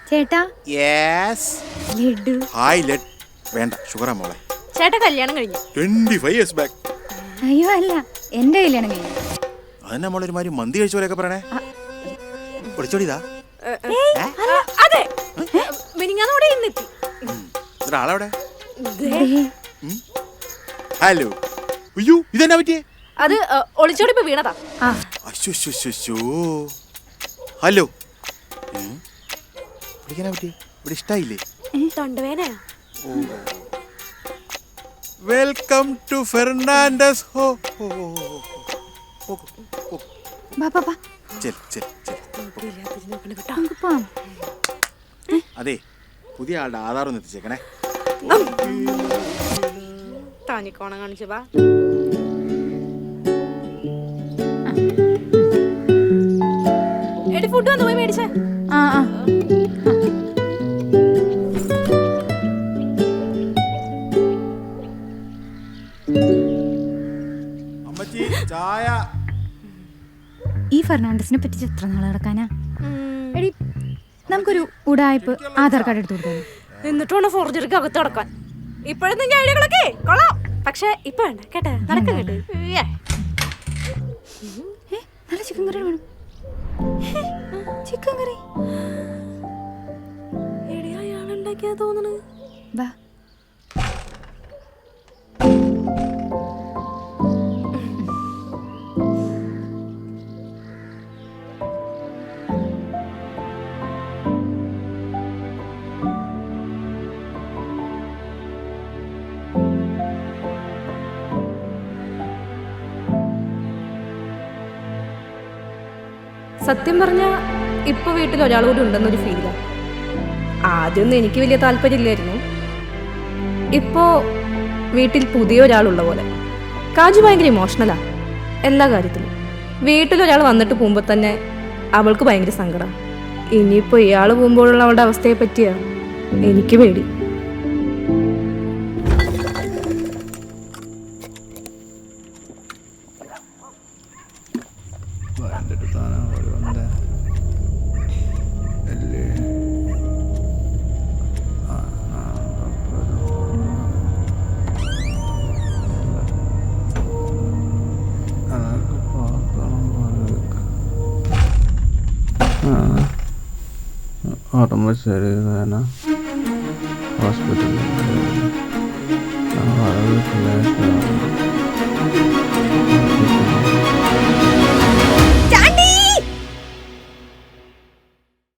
ചേട്ടാ yes laddu. Hi lead വേണ്ട ഷുഗറാ മോളെ. ചേട്ടാ കല്യാണം കഴിഞ്ഞു 25 years back. അയ്യോ അല്ല, എന്റെ കല്യാണം കഴിഞ്ഞു. അതെന്നാ മോളെ ഒരുമാതിരി മന്തി കഴിച്ച പോലെയൊക്കെ പറയണേ. ഒളിച്ചോടിയതാ? അതെ മിനിങ്ങാന്നോടെ ഇന്നെത്തി. ആളവിടെ? ഹലോ. അയ്യോ ഇതെന്നാ പറ്റിയേ? അത് ഒളിച്ചോടിപ്പോ വീണതാ. അശ്ശോ. ഹലോ വിളിക്കാനാ പറ്റി? ഇവിടെ ഇഷ്ടായില്ലേ? തൊണ്ടവേനയാ. വെൽക്കം ടു ഫെർണാണ്ടസ് ഹോ. അതെ പുതിയ ആളുടെ ആധാർ ഒന്ന് എത്തിച്ചേക്കണേ. താനിക്കോണം കാണിച്ചു വാ. എടി ഫുഡ് വന്നു പോയി മേടിച്ചേ. അമ്മച്ചി ചായ. ഈ ഫെർണാണ്ടസിനെ പറ്റി എത്ര നാൾ നടക്കാനാ? എടി നമുക്കൊരു ഉടായ്പ് ആധാർ കാർഡ് എടുത്തു കൊടുക്കാം. എന്നിട്ടാണ് ഫോർജറിക്ക് അകത്ത് നടക്കാൻ. ഇപ്പോഴത്തെ ഐഡിയകളൊക്കെ കൊള്ളാം, പക്ഷെ ഇപ്പൊ വേണ്ട കേട്ടെ. നടക്ക കേട്ട് നല്ല ചിക്കൻ കറി വേണം. ചിക്കൻ കറി അയാളുണ്ടാക്കിയാ തോന്നണ്. ബാ സത്യം പറഞ്ഞാൽ ഇപ്പോൾ വീട്ടിൽ ഒരാൾ കൂടി ഉണ്ടെന്നൊരു ഫീലാണ്. ആദ്യമൊന്നും എനിക്ക് വലിയ താല്പര്യമില്ലായിരുന്നു. ഇപ്പോൾ വീട്ടിൽ പുതിയ ഒരാളുള്ള പോലെ. കാജു ഭയങ്കര ഇമോഷണലാണ് എല്ലാ കാര്യത്തിലും. വീട്ടിലൊരാൾ വന്നിട്ട് പോകുമ്പോൾ തന്നെ അവൾക്ക് ഭയങ്കര സങ്കടമാണ്. ഇനിയിപ്പോൾ ഇയാൾ പോകുമ്പോഴുള്ള അവളുടെ അവസ്ഥയെ പറ്റിയാണ് എനിക്ക് പേടി. ഓർമ്മ ശരിയാണ് ഹോസ്പിറ്റലിൽ